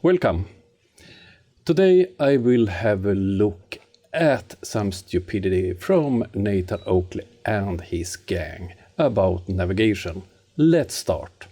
Welcome. Today I will have a look at some stupidity from Nathan Oakley and his gang about navigation. Let's start.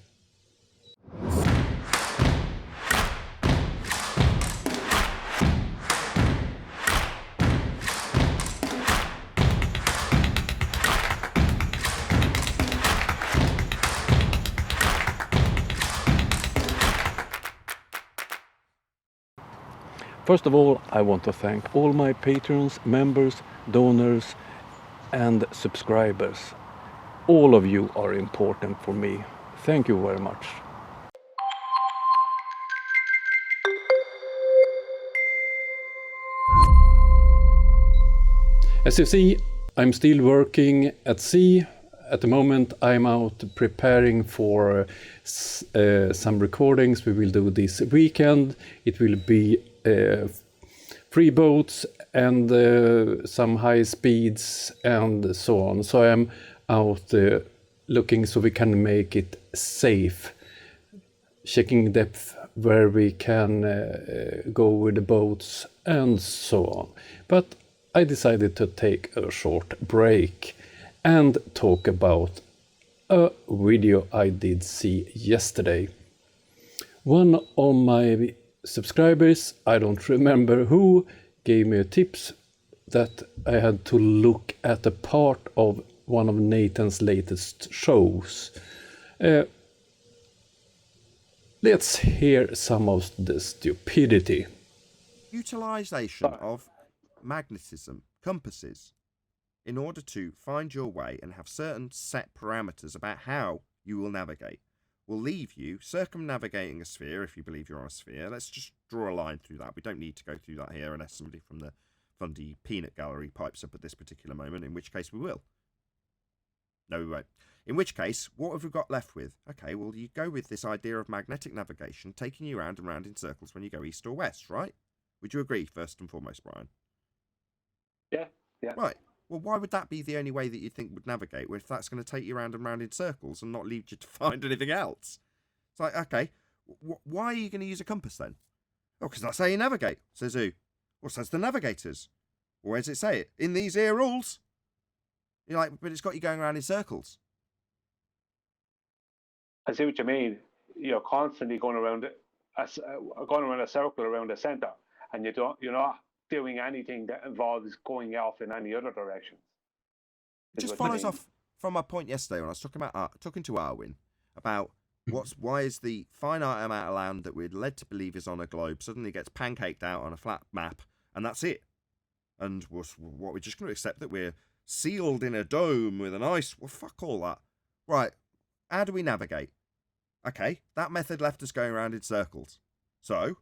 First of all, I want to thank all my patrons, members, donors and subscribers. All of you are important for me. Thank you very much. As you see, I'm still working at sea. At the moment I'm out preparing for some recordings we will do this weekend. It will be free boats and some high speeds and so on. So I'm out looking so we can make it safe, checking depth where we can go with the boats and so on. But I decided to take a short break and talk about a video I did see yesterday. One of my subscribers, I don't remember who, gave me tips that I had to look at a part of one of Nathan's latest shows. Let's hear some of the stupidity. Utilization of magnetism, compasses, in order to find your way and have certain set parameters about how you will navigate, will leave you circumnavigating a sphere if you believe you're on a sphere. Let's just draw a line through that. We don't need to go through that here unless somebody from the Fundy Peanut Gallery pipes up at this particular moment, in which case we will. No, we won't. In which case, what have we got left with? Okay, well, you go with this idea of magnetic navigation, taking you round and round in circles when you go east or west, right? Would you agree, first and foremost, Brian? Yeah. Right. Well, why would that be the only way that you think would navigate, if that's going to take you round and round in circles and not leave you to find anything else? It's like, okay, why are you going to use a compass then? Oh, because that's how you navigate. Says who? Well, says the navigators. Well, where does it say it? In these here rules. You're like, but it's got you going around in circles. I see what you mean. You're constantly going around a circle around the center, and you're not doing anything that involves going off in any other direction. It just follows off from my point yesterday when I was talking to Arwijn about why is the finite amount of land that we're led to believe is on a globe suddenly gets pancaked out on a flat map, and that's it. And what we're just going to accept that we're sealed in a dome with an ice. Well, fuck all that. Right, how do we navigate? Okay, that method left us going around in circles. So,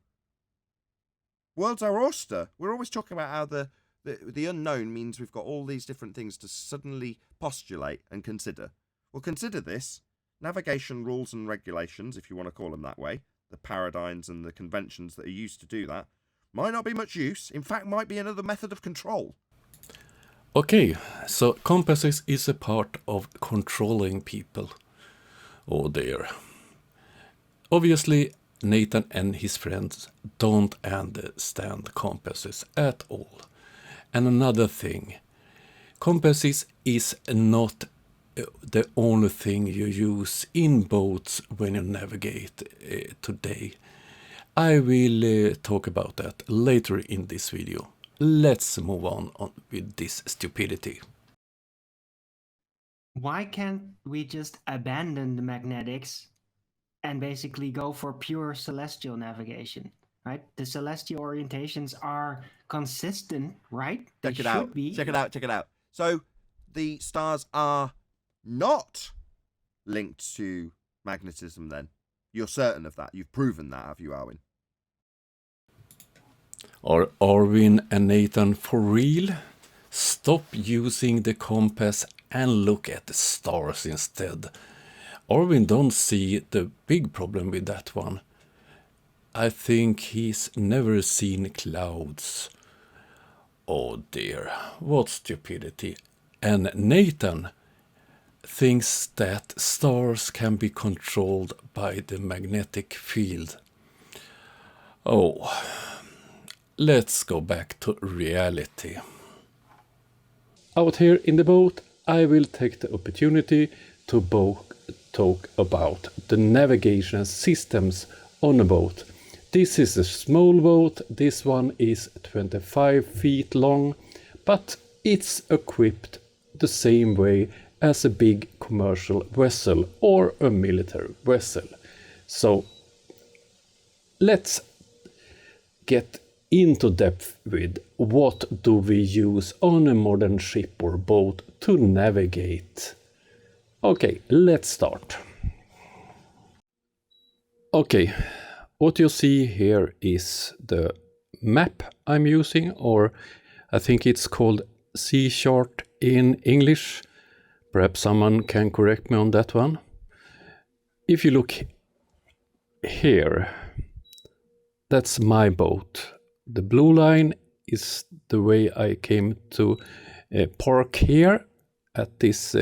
world's our oyster. We're always talking about how the unknown means we've got all these different things to suddenly postulate and consider. Well, consider this. Navigation rules and regulations, if you want to call them that way, the paradigms and the conventions that are used to do that, might not be much use. In fact, might be another method of control. Okay, so compasses is a part of controlling people. Oh dear. Obviously, Nathan and his friends don't understand compasses at all. And another thing, compasses is not the only thing you use in boats when you navigate today. I will talk about that later in this video. Let's move on with this stupidity. Why can't we just abandon the magnetics and basically go for pure celestial navigation, right? The celestial orientations are consistent, right? Check it out. So the stars are not linked to magnetism then? You're certain of that? You've proven that, have you, Arwijn? Are Arwijn and Nathan for real? Stop using the compass and look at the stars instead. Arwijn don't see the big problem with that one. I think he's never seen clouds. Oh dear, what stupidity. And Nathan thinks that stars can be controlled by the magnetic field. Oh, let's go back to reality. Out here in the boat, I will take the opportunity to talk about the navigation systems on a boat. This is a small boat, this one is 25 feet long, but it's equipped the same way as a big commercial vessel or a military vessel. So let's get into depth with what do we use on a modern ship or boat to navigate. Okay, let's start. Okay, what you see here is the map I'm using, or I think it's called sea chart in English. Perhaps someone can correct me on that one. If you look here, that's my boat. The blue line is the way I came to park here at this.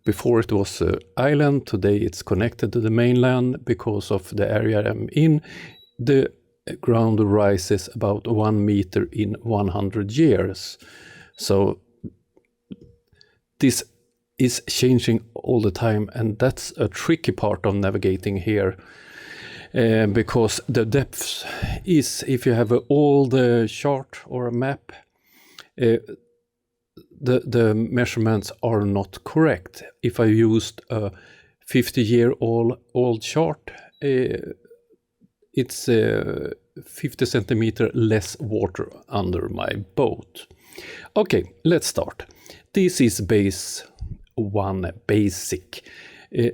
Before it was an island, today it's connected to the mainland because of the area I'm in. The ground rises about 1 meter in 100 years. So this is changing all the time, and that's a tricky part of navigating here. Because the depth is, if you have an old chart or a map, the measurements are not correct. If I used a 50-year-old chart, it's 50 centimeter less water under my boat. Okay, let's start. This is basic.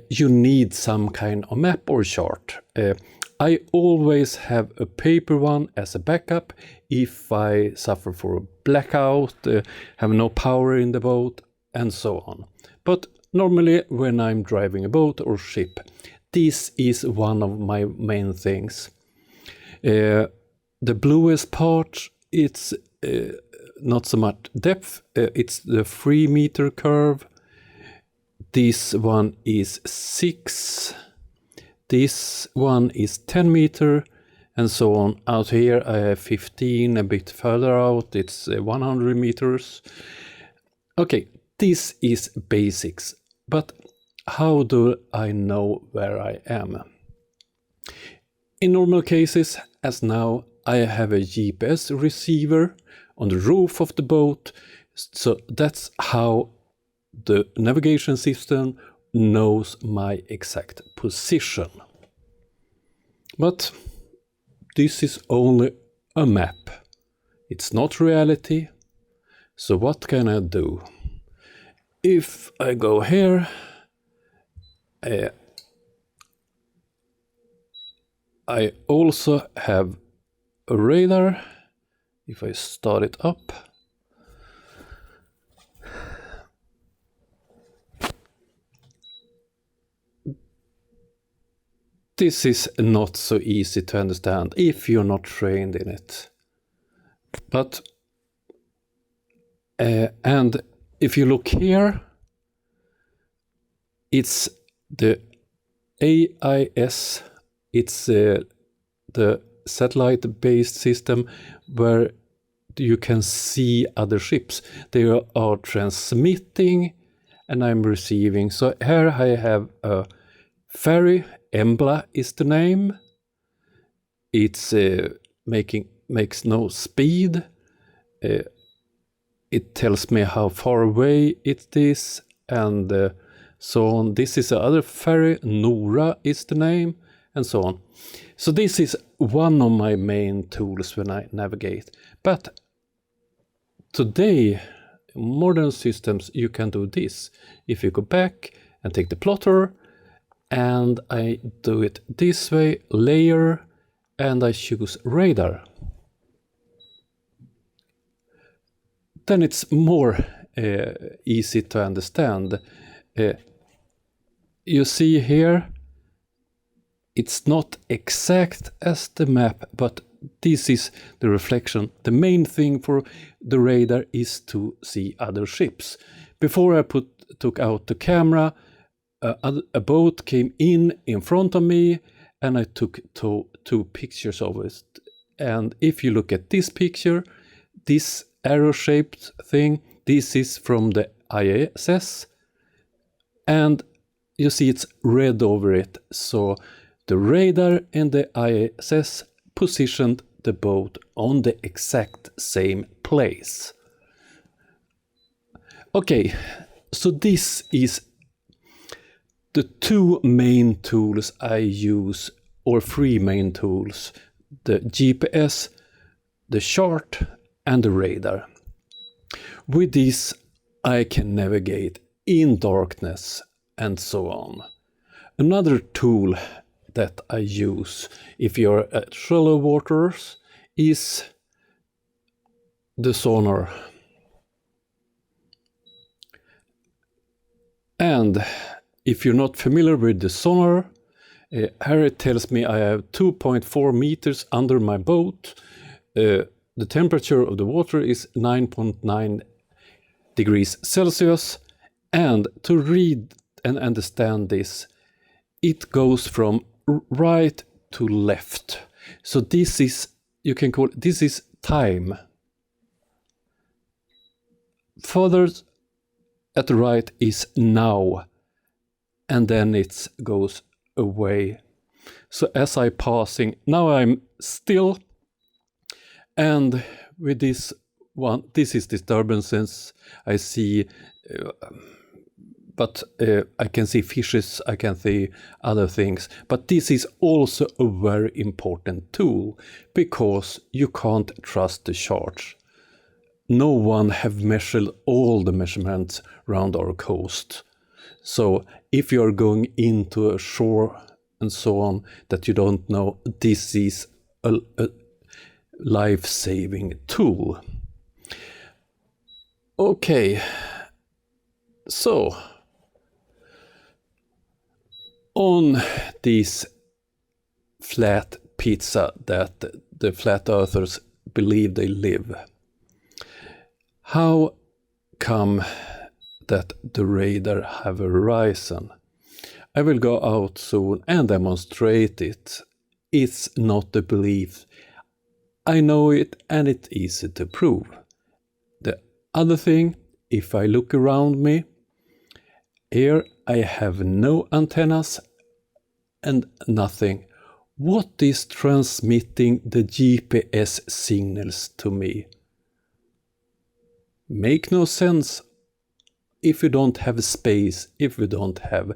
You need some kind of map or chart. I always have a paper one as a backup if I suffer for a blackout, have no power in the boat, and so on. But normally when I'm driving a boat or ship, this is one of my main things. The bluest part, it's not so much depth, it's the 3 meter curve. This one is 6, this one is 10 meter, and so on. Out here I have 15, a bit further out it's 100 meters. Okay, this is basics, but how do I know where I am? In normal cases, as now, I have a GPS receiver on the roof of the boat, so that's how the navigation system knows my exact position. But this is only a map. It's not reality. So what can I do? If I go here, I also have a radar. If I start it up, this is not so easy to understand if you're not trained in it. But and if you look here, it's the AIS, it's the satellite-based system where you can see other ships. They are transmitting and I'm receiving. So here I have a ferry, Embla is the name. It's makes no speed. It tells me how far away it is, and so on. This is the other ferry, Nora is the name, and so on. So this is one of my main tools when I navigate. But today, modern systems, you can do this. If you go back and take the plotter, and I do it this way, layer, and I choose radar. Then it's more easy to understand. You see here, it's not exact as the map, but this is the reflection. The main thing for the radar is to see other ships. Before I took out the camera, a boat came in front of me, and I took two pictures of it. And if you look at this picture, this arrow-shaped thing, this is from the ISS, and you see it's red over it. So the radar and the ISS positioned the boat on the exact same place. Okay, so this is the two main tools I use, or three main tools: the GPS, the chart, and the radar. With this, I can navigate in darkness and so on. Another tool that I use if you're at shallow waters is the sonar. And if you're not familiar with the sonar, here it tells me I have 2.4 meters under my boat. The temperature of the water is 9.9 degrees Celsius. And to read and understand this, it goes from right to left. So this is, you can call it, this is time. Further at the right is now, and then it goes away. So as I'm passing, now I'm still, and with this one, this is disturbances. I see, but I can see fishes, I can see other things. But this is also a very important tool, because you can't trust the charts. No one have measured all the measurements around our coast. So if you are going into a shore and so on that you don't know, this is a life-saving tool. Okay, so on this flat pizza that the flat earthers believe they live, how come that the radar have arisen? I will go out soon and demonstrate it. It's not a belief. I know it, and it's easy to prove. The other thing, if I look around me, here I have no antennas and nothing. What is transmitting the GPS signals to me? Make no sense if you don't have space, if you don't have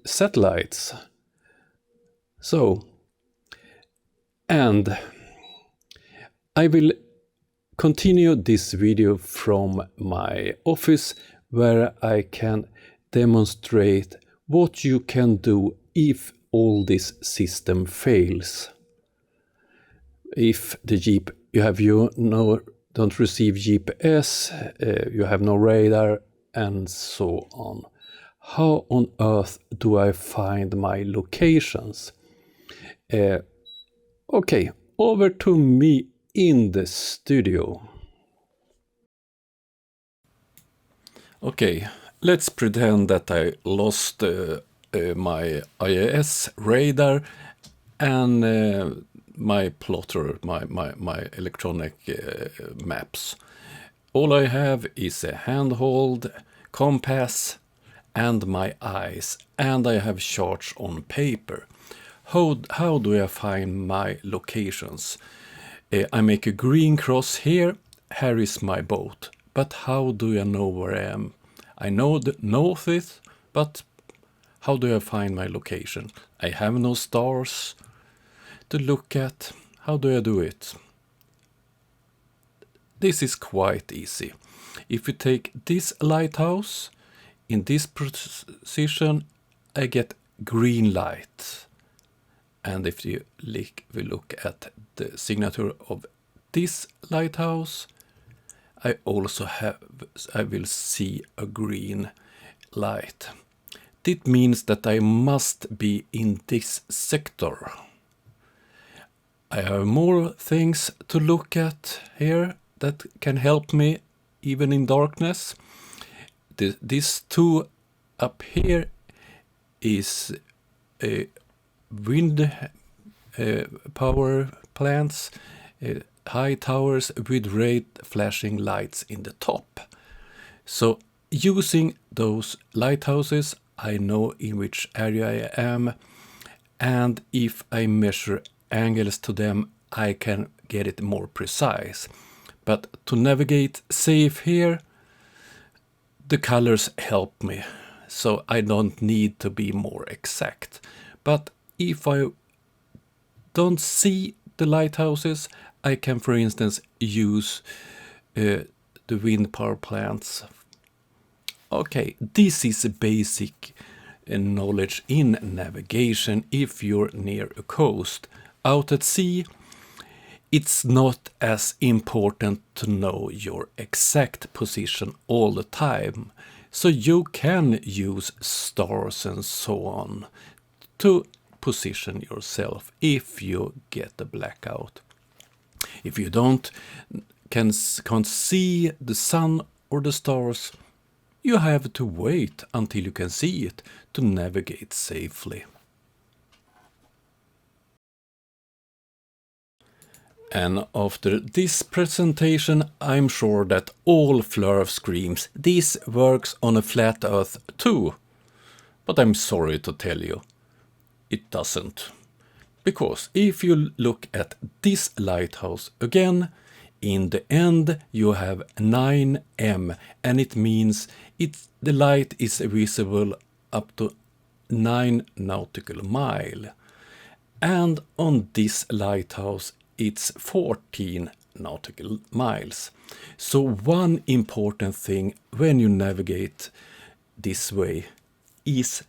satellites. So, and I will continue this video from my office, where I can demonstrate what you can do if all this system fails. If the don't receive GPS, you have no radar, and so on. How on earth do I find my locations? Okay, over to me in the studio. Okay, let's pretend that I lost my IIS radar and my plotter, my electronic maps. All I have is a handheld compass and my eyes, and I have charts on paper. How do I find my locations? I make a green cross here. Here is my boat. But how do I know where I am? I know the north, but how do I find my location? I have no stars to look at. How do I do it? This is quite easy. If you take this lighthouse, in this position, I get green light. And if we look at the signature of this lighthouse, I will see a green light. That means that I must be in this sector. I have more things to look at here that can help me even in darkness. These two up here is wind power plants, high towers with red flashing lights in the top. So using those lighthouses, I know in which area I am, and if I measure angles to them, I can get it more precise. But to navigate safe here, the colors help me, so I don't need to be more exact. But if I don't see the lighthouses, I can, for instance, use the wind power plants. Okay, this is basic knowledge in navigation if you're near a coast. Out at sea, it's not as important to know your exact position all the time. So you can use stars and so on to position yourself if you get a blackout. If you can't see the sun or the stars, you have to wait until you can see it to navigate safely. And after this presentation, I'm sure that all Flurf screams, this works on a flat earth too. But I'm sorry to tell you, it doesn't. Because if you look at this lighthouse again, in the end you have 9M, and it means the light is visible up to 9 nautical mile. And on this lighthouse it's 14 nautical miles. So one important thing when you navigate this way is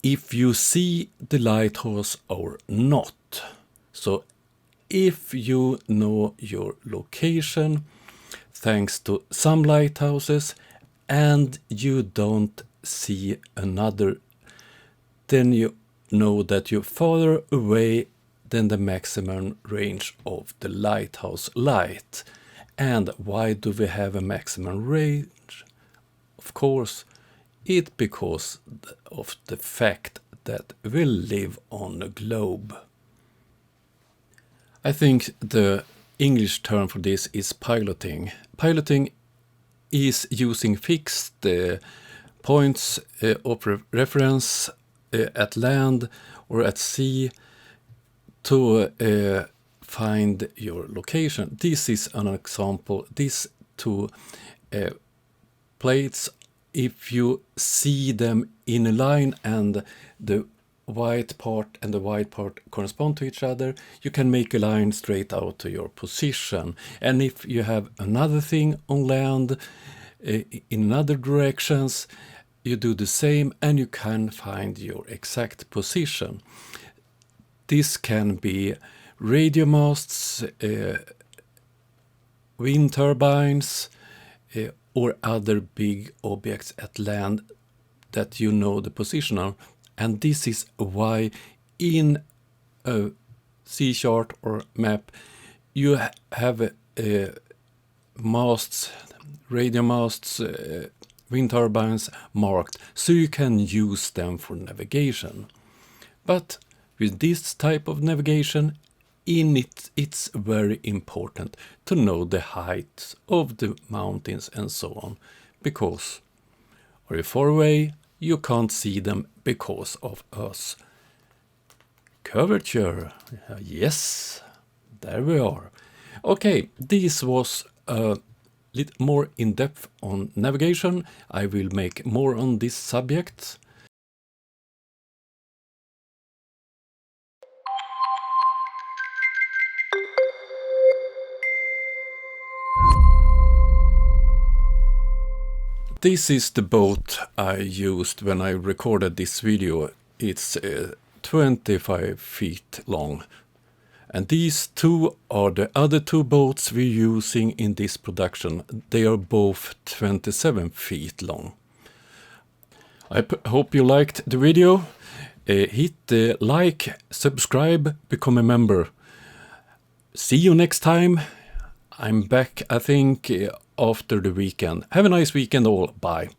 if you see the lighthouse or not. So if you know your location thanks to some lighthouses and you don't see another, then you know that you're farther away than the maximum range of the lighthouse light. And why do we have a maximum range? Of course, it's because of the fact that we live on a globe. I think the English term for this is piloting. Piloting is using fixed points of reference at land or at sea to find your location. This is an example. These two plates, if you see them in a line and the white part and the white part correspond to each other, you can make a line straight out to your position. And if you have another thing on land in other directions, you do the same and you can find your exact position. This can be radio masts, wind turbines, or other big objects at land that you know the position of. And this is why in a sea chart or map you have masts, radio masts, wind turbines marked, so you can use them for navigation. But with this type of navigation, it's very important to know the height of the mountains and so on, because are you far away, you can't see them because of Earth's curvature. Yes, there we are. Okay, this was a little more in depth on navigation. I will make more on this subject. This is the boat I used when I recorded this video. It's 25 feet long. And these two are the other two boats we're using in this production. They are both 27 feet long. I hope you liked the video. Hit the like, subscribe, become a member. See you next time. I'm back, I think, after the weekend. Have a nice weekend all. Bye.